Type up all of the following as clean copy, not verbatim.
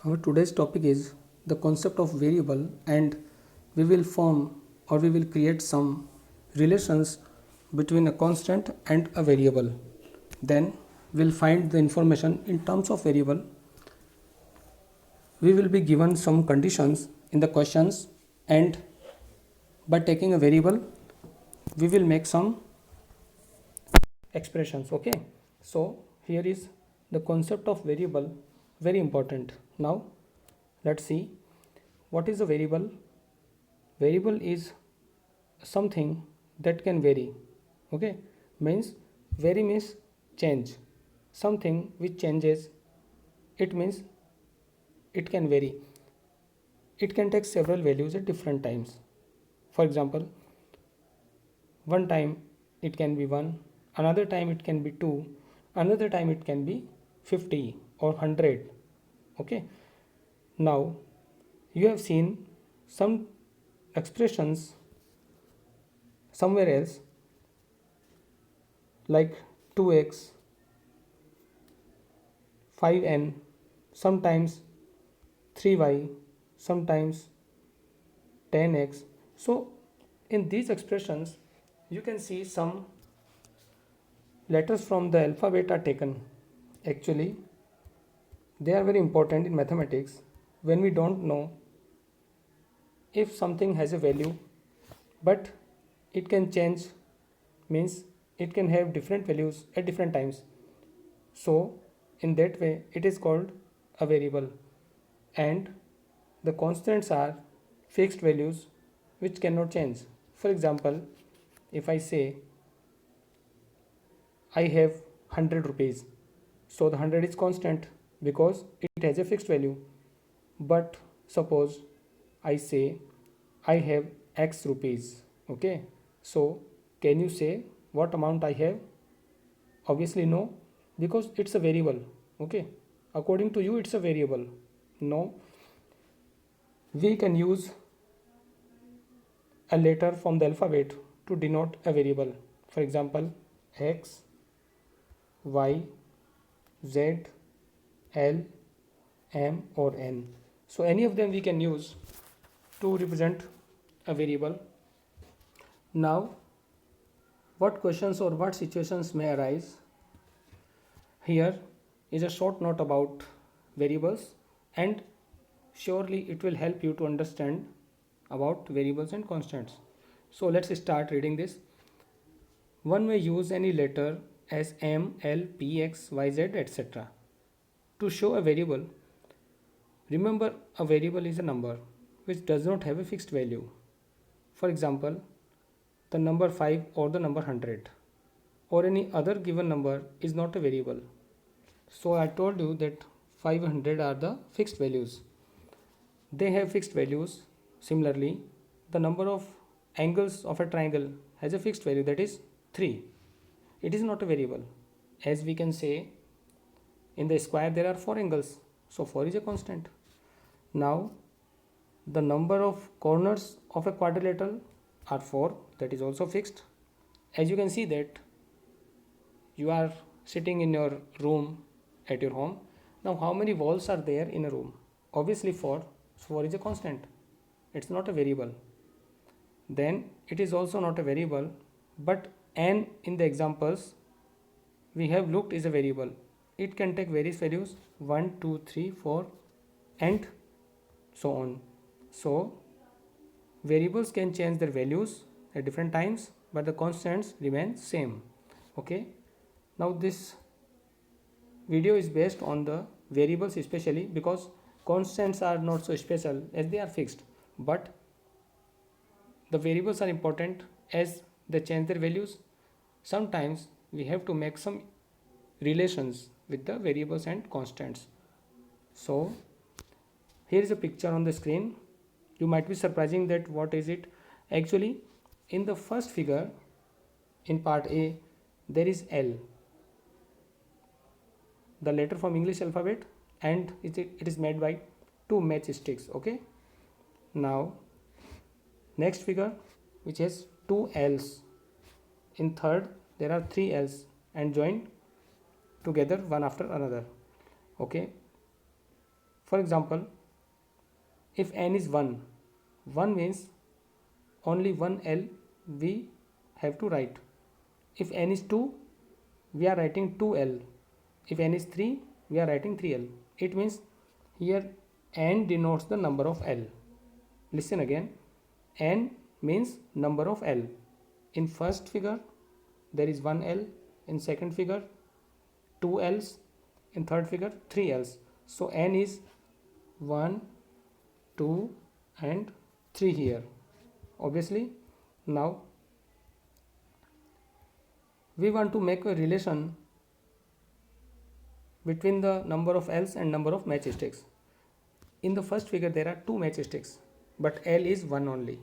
Our today's topic is the concept of variable, and we will form or we will create some relations between a constant and a variable. Then we'll find the information in terms of variable. We will be given some conditions in the questions, and by taking a variable we will make some expressions. Okay, so here is the concept of variable, very important. Now let's see what is a variable. Variable is something that can vary. Okay, means vary means change, something which changes. It means it can vary. It can take several values at different times. For example, one time it can be 1, another time it can be 2, another time it can be 50 or 100. Okay, now you have seen some expressions somewhere else, like 2x, 5n, sometimes 3y, sometimes 10x. So in these expressions you can see some letters from the alphabet are taken. Actually they are very important in mathematics. When we don't know if something has a value but it can change, means it can have different values at different times, so in that way it is called a variable. And the constants are fixed values which cannot change. For example, if I say I have 100 rupees, so the 100 is constant because it has a fixed value. But suppose I say I have x rupees. Okay, so can you say what amount I have? Obviously no, because it's a variable. Okay, according to you it's a variable. No, we can use a letter from the alphabet to denote a variable. For example, x, y, z, l, m or n. So any of them we can use to represent a variable. Now what questions or what situations may arise? Here is a short note about variables, and surely it will help you to understand about variables and constants. So let's start reading this. One may use any letter as m, l, p, x, y, z, etc. to show a variable. Remember, a variable is a number which does not have a fixed value. For example, the number 5 or the number 100 or any other given number is not a variable. So I told you that 500 are the fixed values. They have fixed values. Similarly, the number of angles of a triangle has a fixed value, that is 3. It is not a variable. As we can say, in the square there are 4 angles, so 4 is a constant. Now the number of corners of a quadrilateral are 4, that is also fixed. As you can see that you are sitting in your room at your home. Now how many walls are there in a room? Obviously 4, so 4 is a constant. It's not a variable. Then it is also not a variable, but n in the examples we have looked is a variable. It can take various values, 1, 2, 3, 4 and so on. So variables can change their values at different times, but the constants remain same. Okay, now this video is based on the variables especially, because constants are not so special as they are fixed, but the variables are important as they change their values. Sometimes we have to make some relations with the variables and constants. So here is a picture on the screen. You might be surprising that what is it. Actually, in the first figure, in part A, there is L, the letter from English alphabet, and it is made by 2 matchsticks. Okay, now next figure, which has 2 L's. In third there are 3 L's and joined together one after another. Okay, For example, if n is 1, 1 means only one L we have to write. If n is 2, we are writing 2L. If n is 3, we are writing 3L. It means here n denotes the number of L. Listen again, n means number of L. In first figure there is 1 L, in second figure 2 L's, in third figure 3 L's. So n is 1, 2 and 3 here. Obviously, now we want to make a relation between the number of L's and number of matchsticks. In the first figure there are 2 matchsticks, but L is 1 only.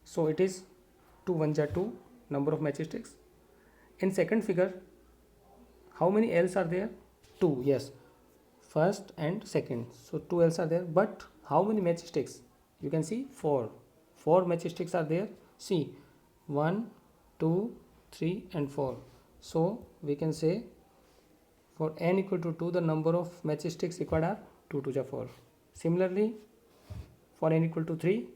So it is 2 1s are 2 number of matchsticks. In second figure, how many L's are there? 2, yes, first and second. So 2 L's are there, but how many matchsticks? You can see 4. 4 matchsticks are there. See, 1, 2, 3 and 4. So we can say for n equal to 2, the number of matchsticks required are 2 2s are 4. Similarly, for n equal to 3,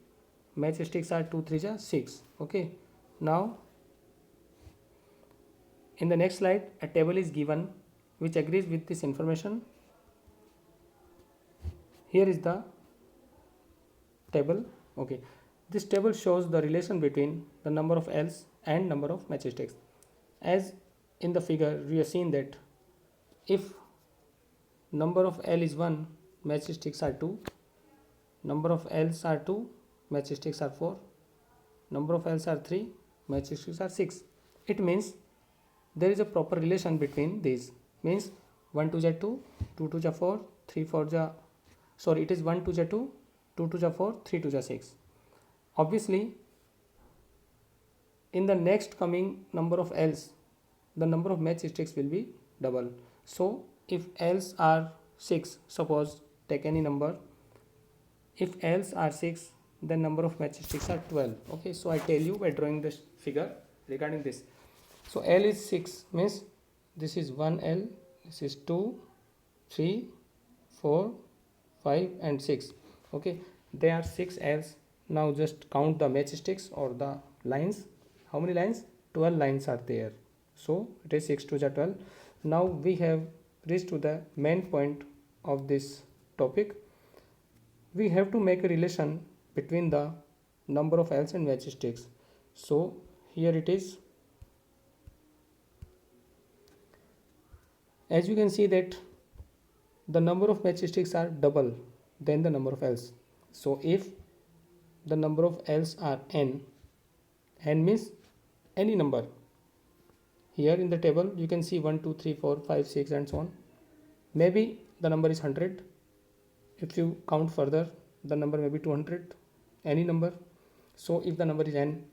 matchsticks are 2 3s are 6. Okay. Now, in the next slide, a table is given which agrees with this information. Here is the table. Okay. This table shows the relation between the number of L's and number of matchsticks. As in the figure, we have seen that if number of L is 1, matchsticks are 2, number of L's are 2, matchsticks are 4, number of L's are 3, matchsticks are 6. It means there is a proper relation between these. Means 1 2s are 2, 2 2s are 4, 3 4s are, sorry, it is 1 2s are 2, 2 2s are 4, 3 2s are 6. Obviously, in the next coming number of L's, the number of matchsticks will be double. So if L's are 6, suppose take any number, if L's are 6, then number of matchsticks are 12. Okay, so I tell you by drawing this figure regarding this. So L is 6 means this is 1 L, this is 2, 3, 4, 5 and 6. Okay, there are 6 L's. Now just count the matchsticks or the lines. How many lines? 12 lines are there. So it is 6 2s are 12. Now we have reached to the main point of this topic. We have to make a relation between the number of L's and matchsticks. So here it is. As you can see that the number of matchsticks are double than the number of L's. So if the number of L's are n, n means any number. Here in the table you can see 1 2 3 4 5 6 and so on. Maybe the number is 100. If you count further, the number may be 200, any number. So if the number is n,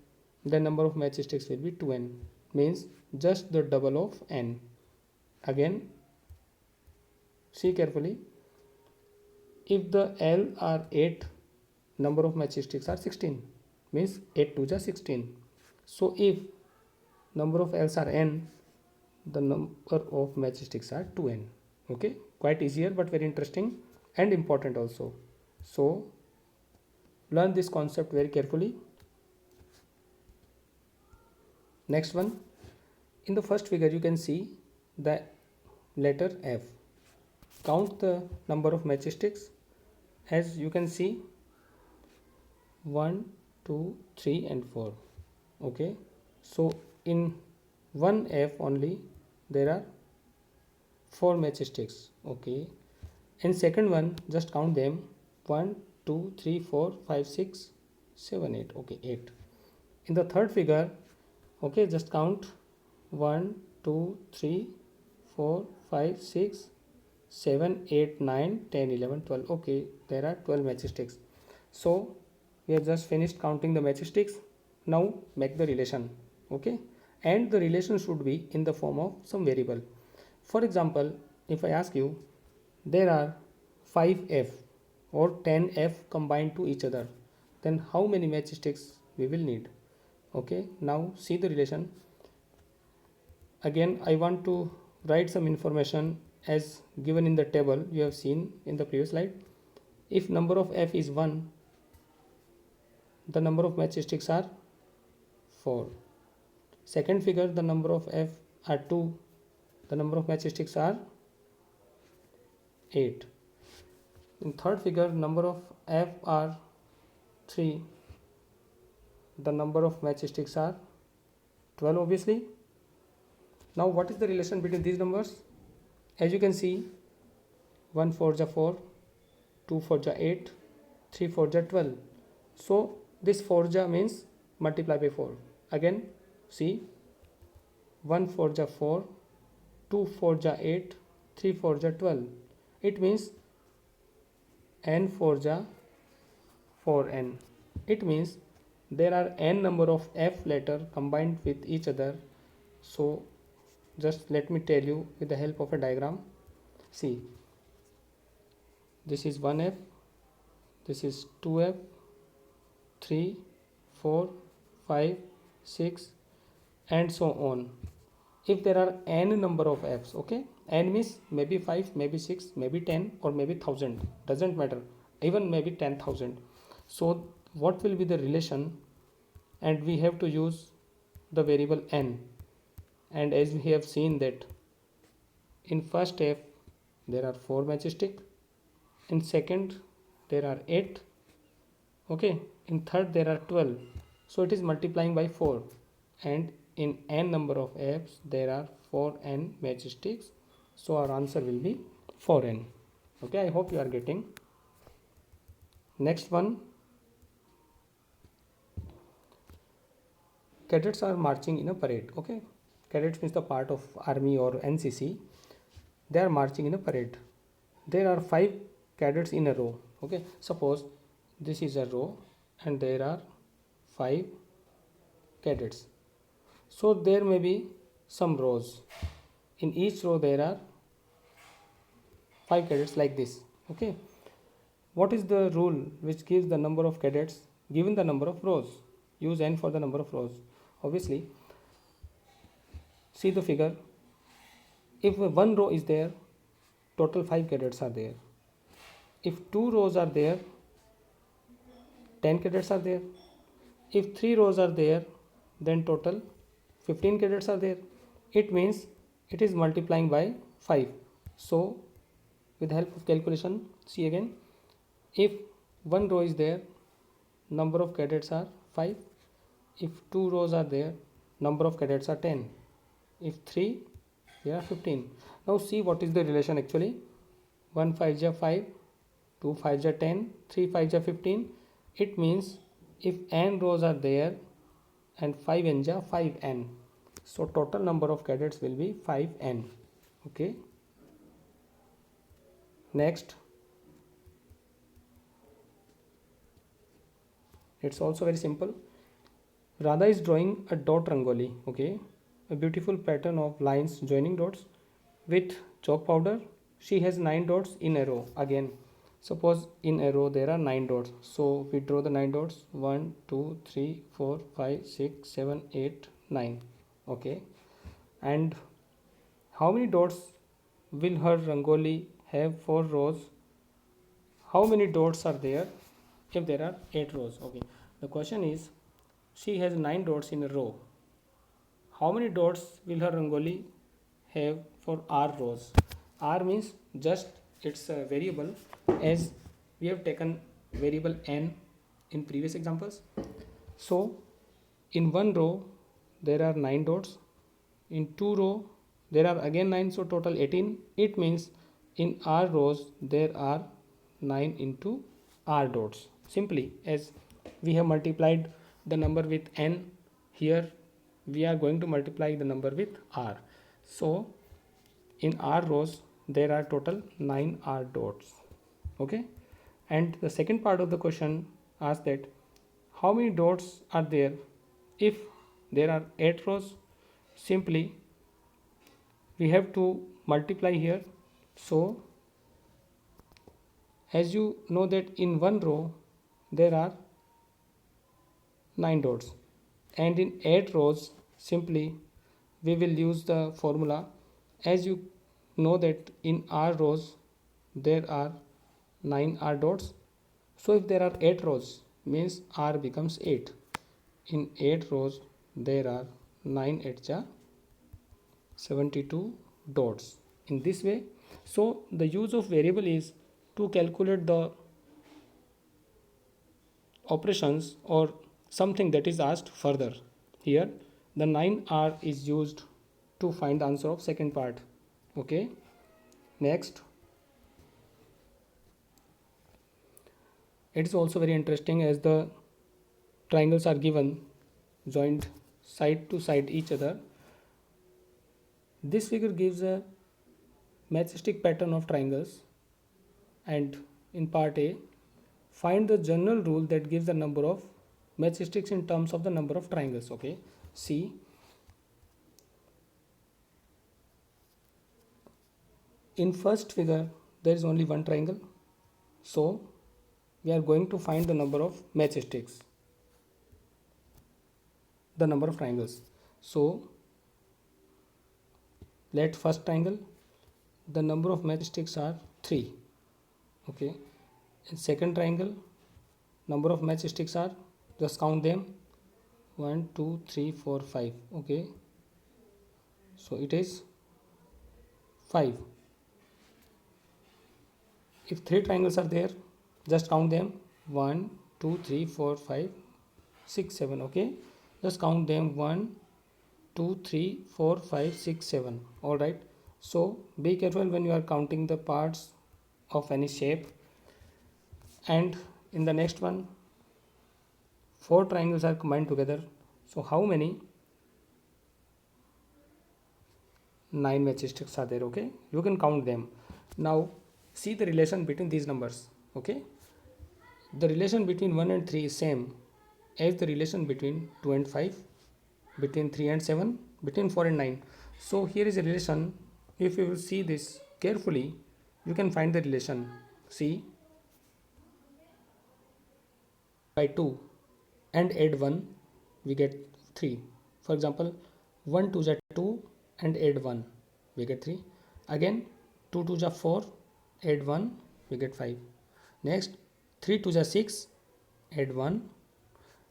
then number of matchsticks will be 2n, means just the double of n. Again, see carefully, if the L are 8, number of matchsticks are 16, means 8 2s are 16. So if number of L's are n, the number of matchsticks are 2n. Okay, quite easier but very interesting and important also. So learn this concept very carefully. Next one, in the first figure you can see the letter F. Count the number of matchsticks. As you can see, 1 2 3 and 4. Okay, so in one F only there are 4 matchsticks. Okay, in second one just count them, 1 2 3 4 5 6 7 8. Okay, 8. In the third figure, okay, just count 1 2 3 4 5 6 7 8 9 10 11 12. Okay, there are 12 matchsticks. So we have just finished counting the matchsticks. Now make the relation. Okay, and the relation should be in the form of some variable. For example, if I ask you, there are 5F or 10F combined to each other, then how many matchsticks we will need? Okay, now see the relation. Again, I want to write some information as given in the table you have seen in the previous slide. If number of f is 1, the number of matchsticks are 4. Second figure, the number of f are 2, the number of matchsticks are 8. In third figure, number of f are 3, the number of matchsticks are 12 obviously. Now what is the relation between these numbers? As you can see, 1 4 ja 4, 2 4 ja 8, 3 4 ja 12. So this 4 ja means multiply by 4. Again see, 1 4 ja 4, 2 4 ja 8, 3 4 ja 12. It means n 4 ja 4n. It means there are n number of f letter combined with each other. So just let me tell you with the help of a diagram. See, this is 1f, this is 2f, 3 4 5 6 and so on. If there are n number of f's, okay, n means maybe 5, maybe 6, maybe 10 or maybe 1000, doesn't matter, even maybe 10,000. So what will be the relation? And we have to use the variable n. And as we have seen that in first f there are 4 matchsticks, in second there are 8, okay, in third there are 12, so it is multiplying by 4, and in n number of f's there are 4n matchsticks, so our answer will be 4n. Okay, I hope you are getting. Next one, cadets are marching in a parade. Okay, cadets means the part of army or NCC. They are marching in a parade. There are 5 cadets in a row. Okay, suppose this is a row and there are 5 cadets. So there may be some rows. In each row there are 5 cadets like this. Okay, what is the rule which gives the number of cadets given the number of rows? Use n for the number of rows. Obviously, see the figure. If one row is there, total 5 cadets are there. If 2 rows are there, 10 cadets are there. If 3 rows are there, then total 15 cadets are there. It means it is multiplying by 5. So with the help of calculation, see again, if one row is there, number of cadets are 5. If 2 rows are there, number of cadets are 10. If 3, there are 15. Now see what is the relation actually. 1 5 ja 5, 2 5 ja 10, 3 5 ja 15. It means if n rows are there and 5 n ja 5n. So total number of cadets will be 5n. Okay. Next, it's also very simple. Radha is drawing a dot rangoli, okay, a beautiful pattern of lines joining dots with chalk powder. She has 9 dots in a row. Again, suppose in a row there are 9 dots, so we draw the 9 dots, 1 2 3 4 5 6 7 8 9. Okay, and how many dots will her rangoli have for rows? How many dots are there if there are 8 rows? Okay, the question is, she has 9 dots in a row. How many dots will her rangoli have for r rows? R means just it's a variable, as we have taken variable n in previous examples. So in one row there are 9 dots, in 2 row there are again 9, so total 18. It means in r rows there are 9 into r dots. Simply, as we have multiplied the number with n, here we are going to multiply the number with r. So in r rows there are total 9 r dots. Okay, and the second part of the question asks that how many dots are there if there are 8 rows. Simply we have to multiply here. So as you know that in one row there are 9 dots, and in 8 rows simply we will use the formula. As you know that in r rows there are 9 r dots. So if there are 8 rows means r becomes 8. In 8 rows there are 9 8 ja 72 dots in this way. So the use of variable is to calculate the operations or something that is asked further. Here the 9r is used to find the answer of second part. Okay, next, it is also very interesting as the triangles are given joined side to side each other. This figure gives a matchstick pattern of triangles, and in part A find the general rule that gives the number of matchsticks in terms of the number of triangles. Okay, see, in first figure there is only one triangle, so we are going to find the number of matchsticks, the number of triangles. So let first triangle, the number of matchsticks are 3. Okay, in second triangle number of matchsticks are, just count them, 1 2 3 4 5. Okay, so it is 5. If 3 triangles are there, just count them, 1 2 3 4 5 6 7. Okay, just count them, 1 2 3 4 5 6 7. All right, so be careful when you are counting the parts of any shape. And in the next one 4 triangles are combined together, so how many? 9 matchsticks are there. Okay, you can count them. Now see the relation between these numbers. Okay, the relation between 1 and 3 is same as the relation between 2 and 5, between 3 and 7, between 4 and 9. So here is a relation. If you will see this carefully, you can find the relation. See, by 2 and add 1 we get 3. For example, 1 2 is 2 and add 1 we get 3. Again 2 2 is 4, add 1 we get 5. Next 3 2 is 6, add 1.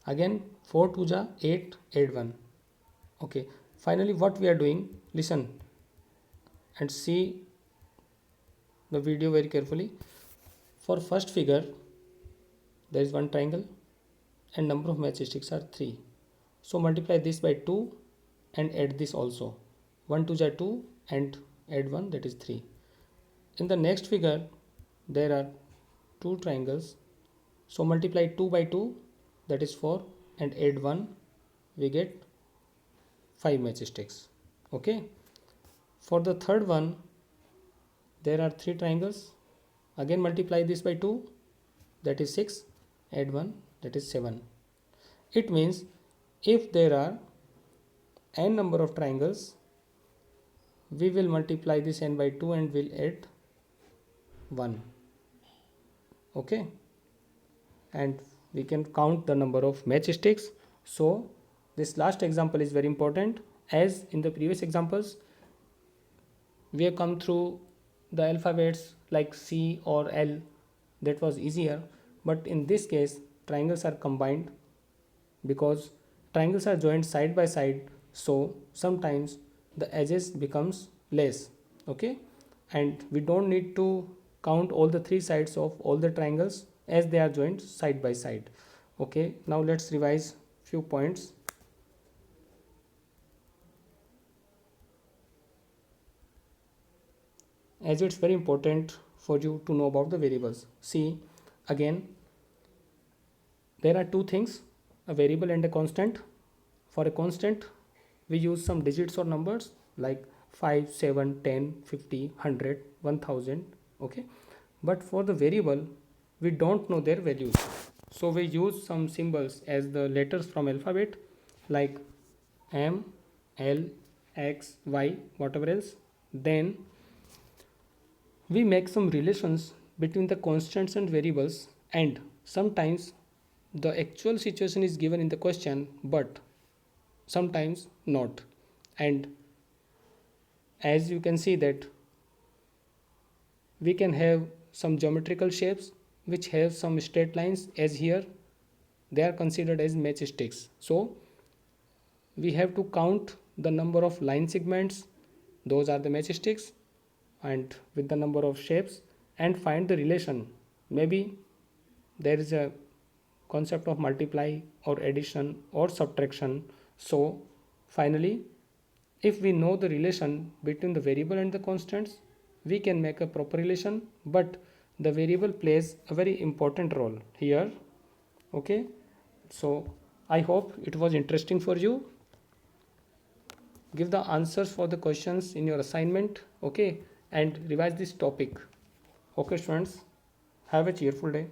Again 4 2 is 8, add 1. Okay, finally what we are doing, listen and see the video very carefully. For first figure there is one triangle and number of matchsticks are 3. So multiply this by 2 and add this also. 1 2 is 2 and add 1, that is 3. In the next figure there are 2 triangles, so multiply 2 by 2, that is 4, and add 1, we get 5 matchsticks. Okay, for the third one there are 3 triangles, again multiply this by 2, that is 6, add 1, that is 7. It means if there are n number of triangles, we will multiply this n by 2 and will add 1. Okay, and we can count the number of matchsticks. So this last example is very important, as in the previous examples we have come through the alphabets like C or L, that was easier, but in this case triangles are combined because triangles are joined side by side, so sometimes the edges becomes less. Okay, and we don't need to count all the 3 sides of all the triangles as they are joined side by side. Okay, now let's revise few points. As it's very important for you to know about the variables. See, again there are two things, a variable and a constant. For a constant we use some digits or numbers like 5 7 10 50 100 1000. Okay, but for the variable we don't know their values, so we use some symbols as the letters from alphabet like M, L, X, Y, whatever else. Then we make some relations between the constants and variables, and sometimes the actual situation is given in the question but sometimes not. And as you can see that we can have some geometrical shapes which have some straight lines, as here they are considered as matchsticks. So we have to count the number of line segments, those are the matchsticks, and with the number of shapes, and find the relation. Maybe there is a concept of multiply or addition or subtraction. So finally, if we know the relation between the variable and the constants, we can make a proper relation, but the variable plays a very important role here. Okay, so I hope it was interesting for you. Give the answers for the questions in your assignment, okay, and revise this topic. Okay students, have a cheerful day.